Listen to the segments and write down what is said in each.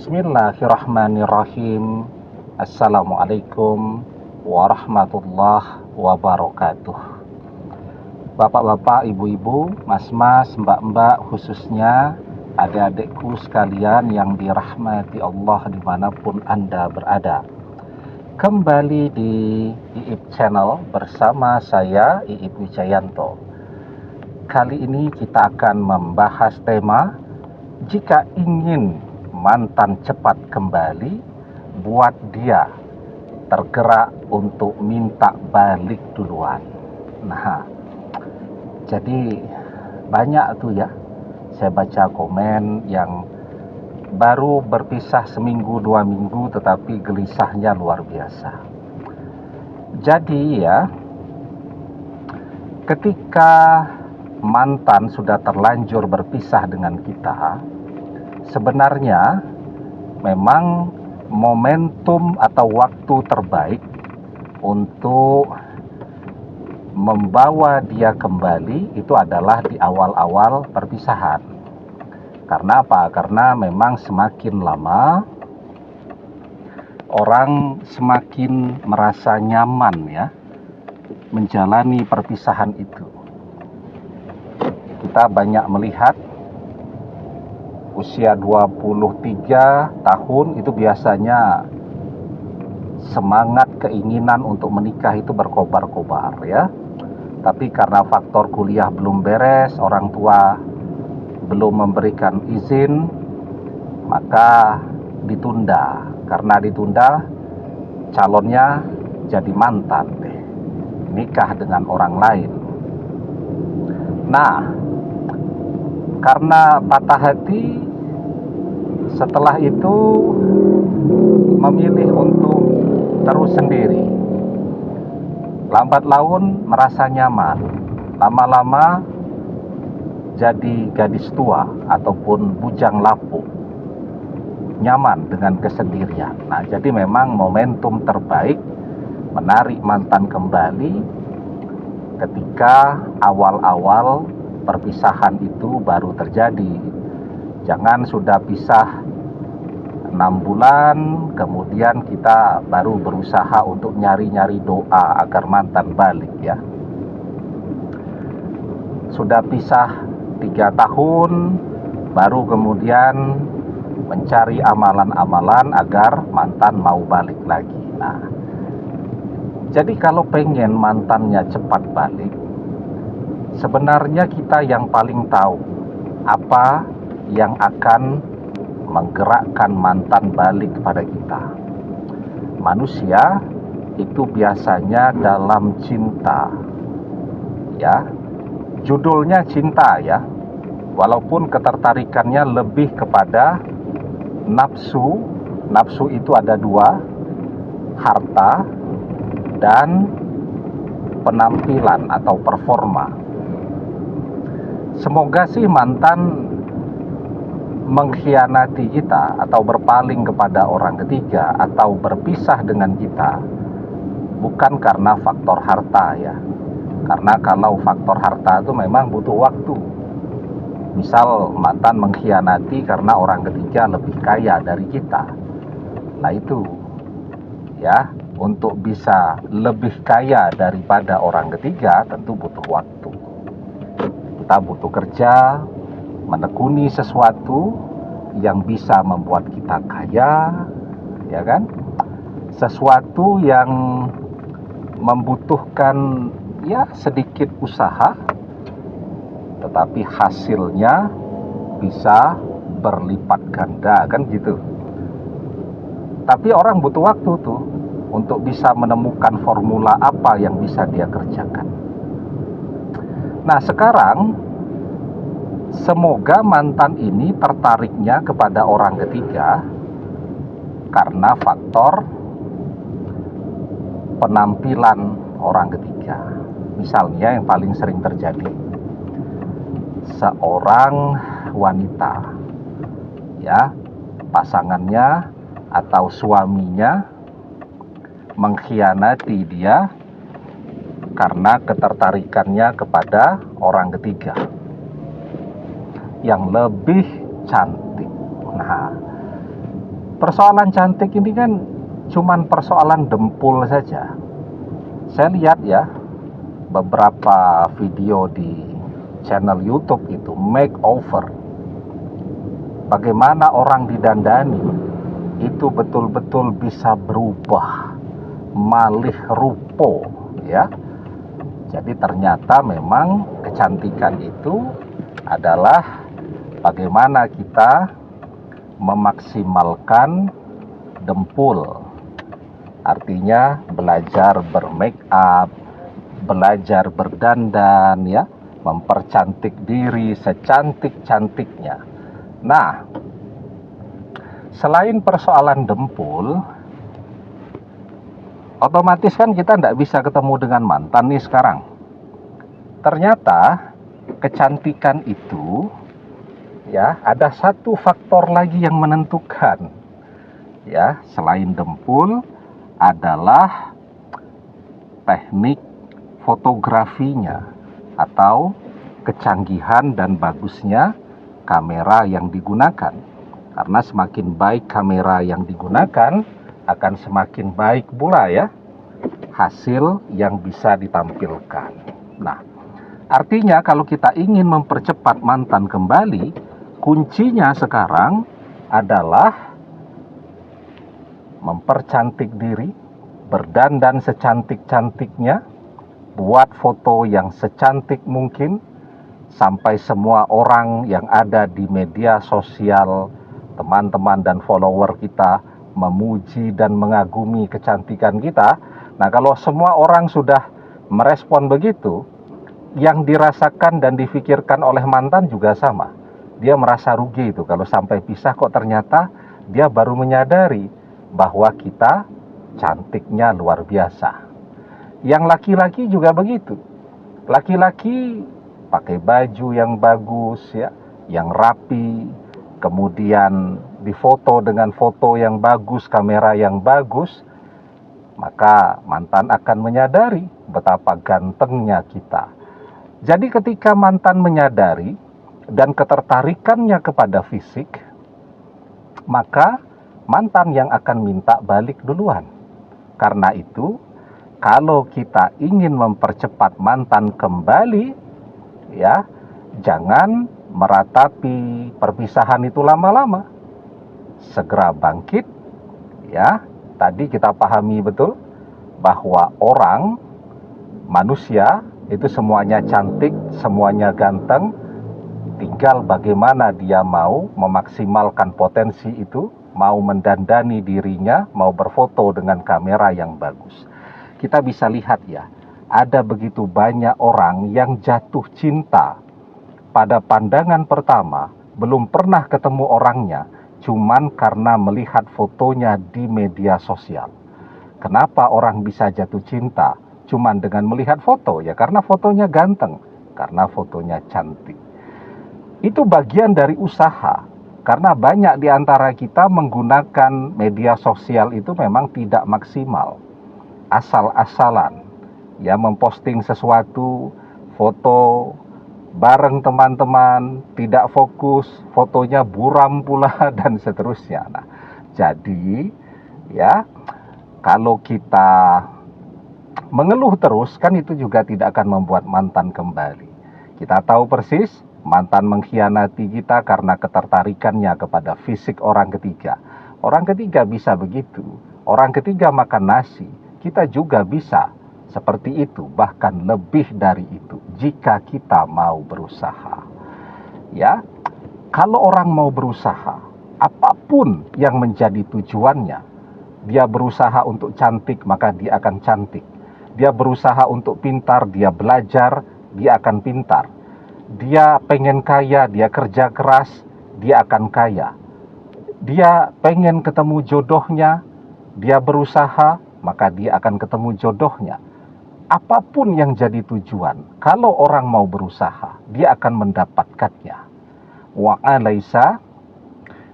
Bismillahirrahmanirrahim. Assalamualaikum warahmatullahi wabarakatuh. Bapak-bapak, ibu-ibu, mas-mas, mbak-mbak, khususnya adik-adikku sekalian yang dirahmati Allah dimanapun Anda berada. Kembali di IIP Channel bersama saya, IIP Wijayanto. Kali ini kita akan membahas tema, jika ingin mantan cepat kembali, buat dia tergerak untuk minta balik duluan. Nah, jadi banyak tuh ya, saya baca komen yang baru berpisah seminggu 2 minggu tetapi gelisahnya luar biasa. Jadi ya, ketika mantan sudah terlanjur berpisah dengan kita, sebenarnya memang momentum atau waktu terbaik untuk membawa dia kembali itu adalah di awal-awal perpisahan. Karena apa? Karena memang semakin lama orang semakin merasa nyaman ya menjalani perpisahan itu. Kita banyak melihat usia 23 tahun itu biasanya semangat keinginan untuk menikah itu berkobar-kobar ya. Tapi karena faktor kuliah belum beres, orang tua belum memberikan izin, maka ditunda. Karena ditunda, calonnya jadi mantan deh, nikah dengan orang lain. Nah, karena patah hati, setelah itu memilih untuk terus sendiri. Lambat laun merasa nyaman, lama-lama jadi gadis tua ataupun bujang lapuk, nyaman dengan kesendirian. Nah, jadi memang momentum terbaik menarik mantan kembali ketika awal-awal perpisahan itu baru terjadi. Jangan sudah pisah 6 bulan, kemudian kita baru berusaha untuk nyari-nyari doa agar mantan balik ya. Sudah pisah 3 tahun, baru kemudian mencari amalan-amalan agar mantan mau balik lagi. Nah, jadi kalau pengen mantannya cepat balik, sebenarnya kita yang paling tahu apa yang akan menggerakkan mantan balik kepada kita. Manusia itu biasanya dalam cinta ya, judulnya cinta ya, walaupun ketertarikannya lebih kepada nafsu. Nafsu itu ada 2, harta dan penampilan atau performa. Semoga sih mantan mengkhianati kita atau berpaling kepada orang ketiga atau berpisah dengan kita bukan karena faktor harta ya. Karena kalau faktor harta itu memang butuh waktu. Misal mantan mengkhianati karena orang ketiga lebih kaya dari kita. Nah itu ya, untuk bisa lebih kaya daripada orang ketiga tentu butuh waktu. Kita butuh kerja, menekuni sesuatu yang bisa membuat kita kaya, ya kan? Sesuatu yang membutuhkan ya sedikit usaha, tetapi hasilnya bisa berlipat ganda, kan gitu. Tapi orang butuh waktu tuh untuk bisa menemukan formula apa yang bisa dia kerjakan. Nah, sekarang semoga mantan ini tertariknya kepada orang ketiga karena faktor penampilan orang ketiga. Misalnya yang paling sering terjadi, seorang wanita ya, pasangannya atau suaminya mengkhianati dia karena ketertarikannya kepada orang ketiga yang lebih cantik. Nah, Persoalan cantik ini kan cuman persoalan dempul saja. Saya lihat ya beberapa video di channel YouTube itu makeover. Bagaimana orang didandani itu betul-betul bisa berubah malih rupo ya. Jadi ternyata memang kecantikan itu adalah bagaimana kita memaksimalkan dempul. Artinya belajar bermake up, belajar berdandan ya, mempercantik diri secantik-cantiknya. Nah, selain persoalan dempul, otomatis kan kita tidak bisa ketemu dengan mantan nih sekarang. Ternyata kecantikan itu ya ada satu faktor lagi yang menentukan. Ya, selain dempul adalah teknik fotografinya atau kecanggihan dan bagusnya kamera yang digunakan. Karena semakin baik kamera yang digunakan, akan semakin baik pula ya hasil yang bisa ditampilkan. Nah, artinya kalau kita ingin mempercepat mantan kembali, kuncinya sekarang adalah mempercantik diri, berdandan secantik-cantiknya, buat foto yang secantik mungkin, sampai semua orang yang ada di media sosial, teman-teman dan follower kita memuji dan mengagumi kecantikan kita. Nah, kalau semua orang sudah merespon begitu, yang dirasakan dan difikirkan oleh mantan juga sama. Dia merasa rugi itu kalau sampai pisah, kok ternyata dia baru menyadari bahwa kita cantiknya luar biasa. Yang laki-laki juga begitu. Laki-laki pakai baju yang bagus ya, yang rapi, kemudian difoto dengan foto yang bagus, kamera yang bagus, maka mantan akan menyadari betapa gantengnya kita. Jadi ketika mantan menyadari dan ketertarikannya kepada fisik, maka mantan yang akan minta balik duluan. Karena itu, kalau kita ingin mempercepat mantan kembali, ya, jangan meratapi perpisahan itu lama-lama. Segera bangkit, ya. Tadi kita pahami betul bahwa orang, manusia itu semuanya cantik, semuanya ganteng. Tinggal bagaimana dia mau memaksimalkan potensi itu, mau mendandani dirinya, mau berfoto dengan kamera yang bagus. Kita bisa lihat ya, ada begitu banyak orang yang jatuh cinta pada pandangan pertama, belum pernah ketemu orangnya, cuman karena melihat fotonya di media sosial. Kenapa orang bisa jatuh cinta cuman dengan melihat foto? Ya karena fotonya ganteng, karena fotonya cantik. Itu bagian dari usaha, karena banyak di antara kita menggunakan media sosial itu memang tidak maksimal, asal-asalan, ya, memposting sesuatu, foto bareng teman-teman, tidak fokus, fotonya buram pula dan seterusnya. Nah, jadi ya kalau kita mengeluh terus kan itu juga tidak akan membuat mantan kembali. Kita tahu persis mantan mengkhianati kita karena ketertarikannya kepada fisik orang ketiga. Orang ketiga bisa begitu. Orang ketiga makan nasi. Kita juga bisa seperti itu, bahkan lebih dari itu, jika kita mau berusaha. Ya, kalau orang mau berusaha, apapun yang menjadi tujuannya, dia berusaha untuk cantik, maka dia akan cantik. Dia berusaha untuk pintar, dia belajar, dia akan pintar. Dia pengen kaya, dia kerja keras, dia akan kaya. Dia pengen ketemu jodohnya, dia berusaha, maka dia akan ketemu jodohnya. Apapun yang jadi tujuan, kalau orang mau berusaha, dia akan mendapatkannya. Wa alaisa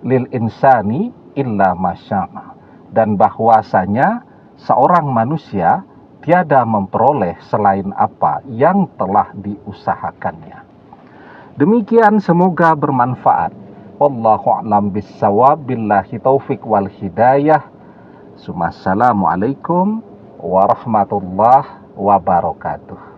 lil insani illa masya'a. Dan bahwasanya seorang manusia tiada memperoleh selain apa yang telah diusahakannya. Demikian, semoga bermanfaat. Wallahu a'lam bissawab, billahi taufik wal hidayah. Assalamualaikum warahmatullahi wabarakatuh.